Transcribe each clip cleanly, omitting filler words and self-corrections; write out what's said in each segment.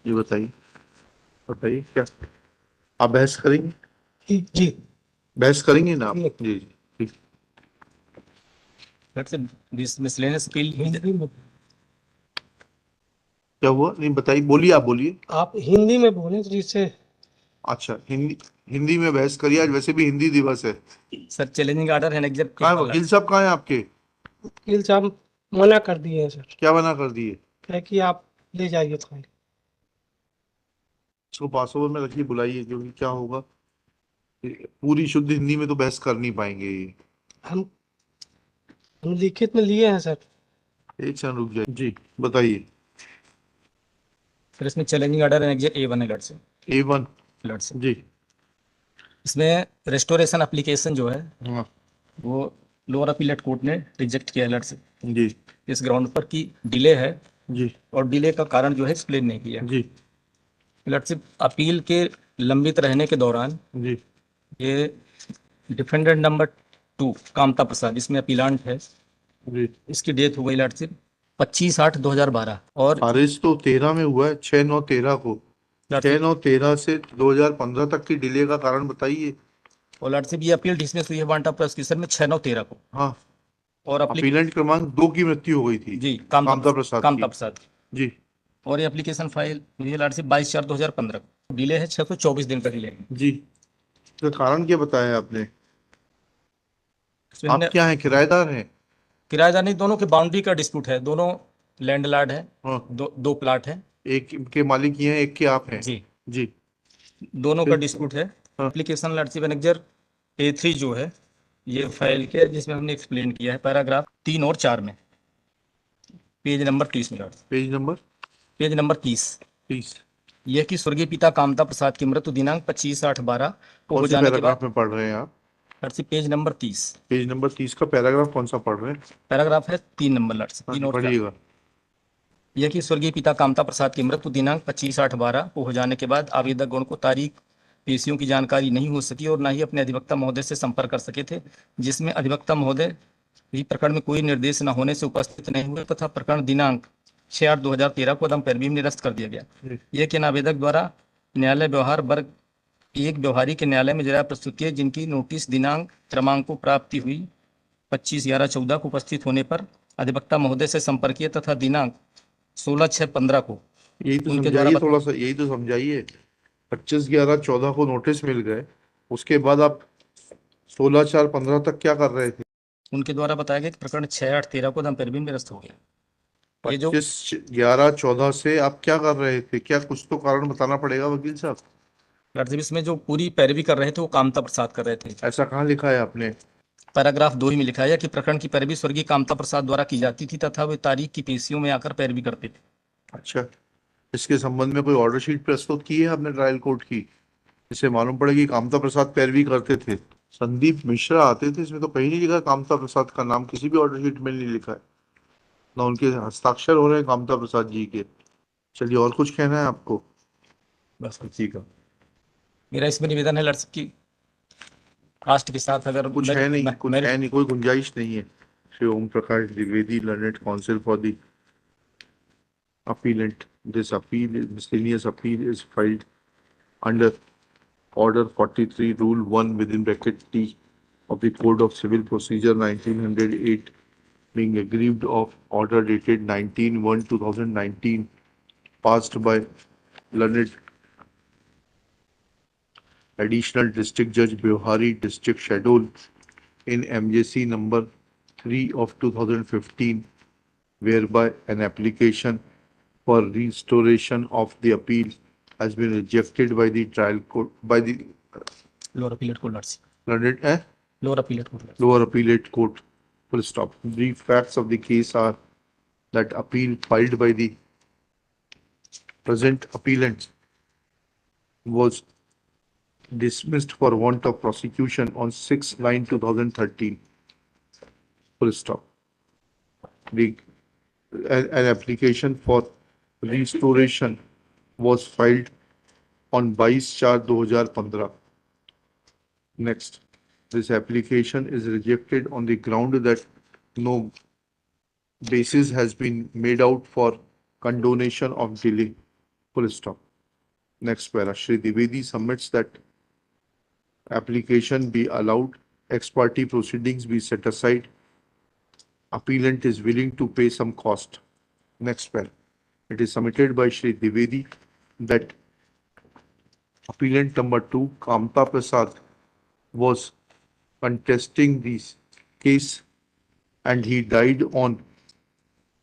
जी बताइए। बताइए क्या आप बहस करेंगे? जी। बहस करेंगे ना आप? जी। जी जी ठीक। That's a this miscellaneous bill. Hindi में क्या हुआ? नहीं बताइए, बोलिए, आप बोलिए। आप हिंदी में बोलें तो जिससे अच्छा, हिंदी हिंदी में बहस करिए, आज वैसे भी हिंदी दिवस है। Sir, challenging order and except कहाँ है paper वकील lots. साहब, कहाँ है आपके? वकील साहब मना कर दिए हैं सर। क्या बना कर दिए? है कि आप ले जाइए फाइल। इसको पास ओवर में रखिए, बुलाइए, क्योंकि क्या होगा, पूरी शुद्ध हिंदी में तो बहस कर नहीं पाएंगे ये। हम हम लिखित में लिए हैं सर। एक क्षण रुक जाइए जी। बताइए। फिर इसमें challenging order and exit A one है लट से। A1। लट से जी। इसमें रेस्टोरेशन एप्लीकेशन जो है हाँ। वो लोअर अपीलेट कोर्ट ने रिजेक्ट किया है लट से, जी इस ग्राउंड पर कि डिले है जी और डिले का कारण जो है एक्सप्लेन नहीं किया। जी लट से अपील के लंबित रहने के दौरान जी ये डिफेंडेंट नंबर 2 कामता प्रसाद, इसमें अपीलांट है, जी। इसकी डेथ हो गई लट से 25/8/2012 और खारिज तो 13 में हुआ है, 6/9/13 को। लट से 6/9/13 से 2015 तक की डिले का कारण बताइए। और लट से भी अपील डिसमिस हुई है वांटा प्रोसिक्यूशन में 6/9/13 को। हाँ। और अपीलेंट क्रमांक 2 की मृत्यु हो गई थी, जी कामता प्रसाद कामता की। प्रसाद जी और ये एप्लीकेशन फाइल हुई है लाट से 22/4/2015 को। डिले है 624 दिन का डिले है। जी। तो कारण क्या बताया आपने? इसमें आप हमने क्या हैं, किराएदार हैं? किराएदार नहीं, दोनों के बाउंड्री का डिस्प्यूट है, दोनों लैंडलॉर्ड है, हाँ। दो प्लाट है। एक के मालिक ये हैं, एक के आप हैं। जी, जी। दोनों का फिर? डिस्प्यूट है। हाँ। एप्लीकेशन लड़सी मैनेजर A3 जो है ये फाइल के जिसमें हमने एक्सप्लेन किया है पैराग्राफ 3 और 4 में, पेज नंबर 30 में लड़ पेज नंबर पेज नंबर 30। 30। यह कि स्वर्गीय पिता कामता प्रसाद की मृत्यु दिनांक 25/8/12 को कौन हो से जाने के बाद। पैराग्राफ में पढ़ रहे हैं आप? लड़सी पेज नंबर 30, पेज नंबर 30 का पैराग्राफ कौन सा पढ़ रहे हैं? पैराग्राफ है 3 नंबर लड़सी हाँ तीन जी, और चार पढ़िएगा। यह कि स्वर्गीय पिता कामता प्रसाद की मृत्यु दिनांक 25/8/12 को हो जाने के बाद आवेदक गण को तारीख पेशियों की जानकारी नहीं हो सकी और न ही अपने अधिवक्ता महोदय से संपर्क कर सके थे, जिसमें अधिवक्ता महोदय भी प्रकरण में कोई निर्देश न होने से उपस्थित नहीं हुए तथा प्रकरण दिनांक 6/8/2013 को अदम पैरवी में निरस्त कर दिया गया। जी। यह कि आवेदक द्वारा न्यायालय व्यवहार वर्ग 1 व्यवहारी के न्यायालय में जरा प्रस्तुति है, जिनकी नोटिस दिनांक क्रमांक को प्राप्ति हुई 25/11/14 को उपस्थित होने पर अधिवक्ता महोदय से संपर्क किए तथा दिनांक 16/6/15 को यही तो उनके द्वारा समझाइए थोड़ा सा, यही तो समझाइए। 25/11/14 को नोटिस मिल गए, उसके बाद आप 16/4/15 तक क्या कर रहे थे? उनके द्वारा बताया गया कि प्रकरण 6/8/13 को अदम पैरवी में निरस्त हो गया। ये जो 25/11/14 से आप क्या कर रहे थे? क्या कुछ तो कारण बताना पड़ेगा वकील साहब। लड़से में जो पूरी पैरवी कर रहे थे वो कामता प्रसाद कर रहे थे। ऐसा कहाँ लिखा है आपने? पैराग्राफ 2 ही में लिखा है कि प्रकरण की पैरवी स्वर्गीय कामता प्रसाद द्वारा की जाती थी तथा वे तारीख की पेशियों में आकर पैरवी करते थे। अच्छा, इसके संबंध में कोई ऑर्डर शीट प्रस्तुत की है आपने ट्रायल कोर्ट की, इससे मालूम पड़े कि कामता प्रसाद पैरवी करते थे? संदीप मिश्रा आते थे, इसमें तो कहीं नहीं लिखा कामता प्रसाद का नाम, किसी भी ऑर्डर शीट में नहीं लिखा है, ना उनके हस्ताक्षर हो रहे हैं कामता प्रसाद जी के। चलिए, और कुछ कहना है आपको? बस ठीक है, मेरा इसमें निवेदन है लड़से की कास्ट के साथ अगर कुछ है नहीं, कुछ है नहीं, कोई गुंजाइश नहीं है। Shri Om Prakash Dwivedi, learned counsel for the appellant. This appeal, miscellaneous appeal is filed under Order 43, Rule 1 within bracket T of the Code of Civil Procedure 1908, being aggrieved of order dated 19/1/2019, passed by learned Additional District Judge Bihari District Schedule in MJC number 3 of 2015, whereby an application for restoration of the appeal has been rejected by the trial court, by the lower appellate court लड़से learned lower appellate court. lower appellate court. Full stop. Brief facts of the case are that appeal filed by the present appellant was dismissed for want of prosecution on 6/9/2013. Full stop. The, an application for restoration was filed on 22/4/2015. Next, this application is rejected on the ground that no basis has been made out for condonation of delay. Full stop. Next para. Shri Dwivedi submits that application be allowed, ex parte proceedings be set aside. Appellant is willing to pay some cost. Next para. It is submitted by Shri Dwivedi that appellant number 2, Kamta Prasad, was contesting this case and he died on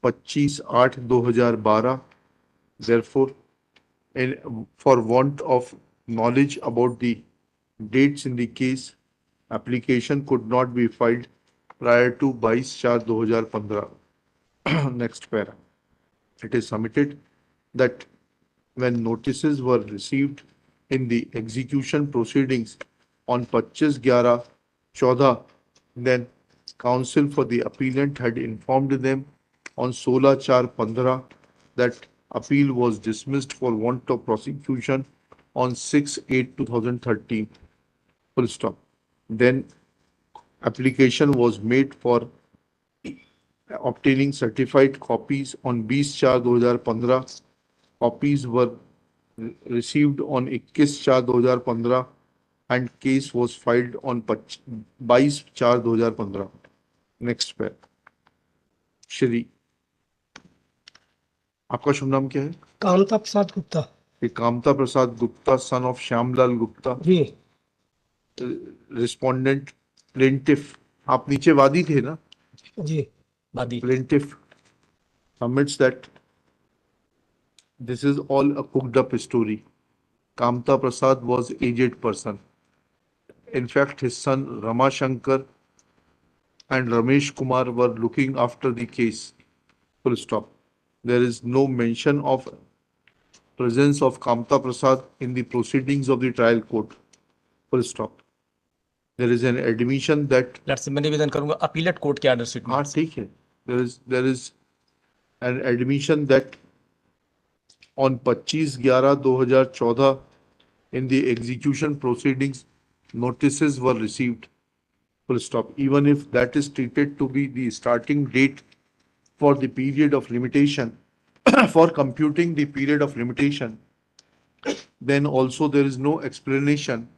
25/8/2012. Therefore, for want of knowledge about the dates in the case, application could not be filed prior to 22/4/2015. Next para. It is submitted that when notices were received in the execution proceedings on 25/11/14, then counsel for the appellant had informed them on 16/4/15 that appeal was dismissed for want of prosecution on 6/8/2013. Full stop. Then application was made for obtaining certified copies on 20/4/2015. Copies were received on 21/4/2015 and case was filed on 22/4/2015. Next pair. Shri, आपका शुभ नाम क्या है? कामता प्रसाद गुप्ता। ये Kamta Prasad Gupta, son of Shyamlal Gupta, ji respondent plaintiff, आप नीचे वादी थे ना? जी वादी। Plaintiff submits that this is all a cooked up story. Kamta Prasad was aged person. In fact, his son Rama Shankar and Ramesh Kumar were looking after the case. Full stop. There is no mention of presence of Kamta Prasad in the proceedings of the trial court. Full stop. There is an admission that मैं निवेदन करूंगा appellate court के order sheet में। हाँ ठीक है, there is an admission that on 25/11/2014 in the execution proceedings notices were received. Full stop. Even if that is treated to be the starting date for the period of limitation, for computing the period of limitation, then also there is no explanation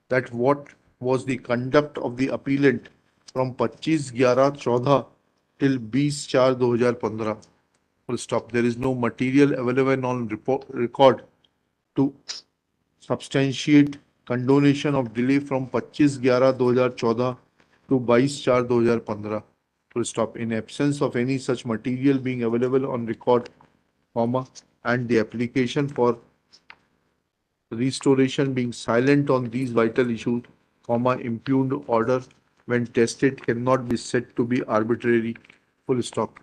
that what was the conduct of the appellant from 25/11/14 till 20/4/2015. Full stop. There is no material available on record to substantiate condonation of delay from 25/11/2014 to 22/4/2015. Full stop. In absence of any such material being available on record, comma, and the application for restoration being silent on these vital issues, comma, impugned order when tested cannot be said to be arbitrary. Full stop.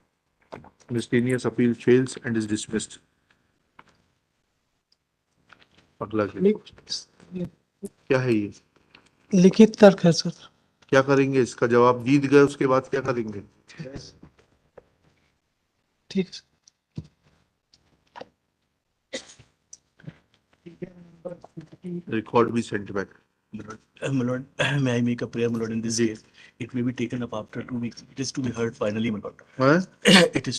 Miscellaneous appeal fails and is dismissed. अगला क्या है ये? लिखित तर्क है sir. क्या करेंगे इसका जवाब जीत गए उसके बाद क्या करेंगे? ठीक है। Record be sent back. My lord, may I make a prayer, my lord, in this Ji. case? It may be taken up after 2 weeks. It is to be heard finally, my lord. हैं? It is to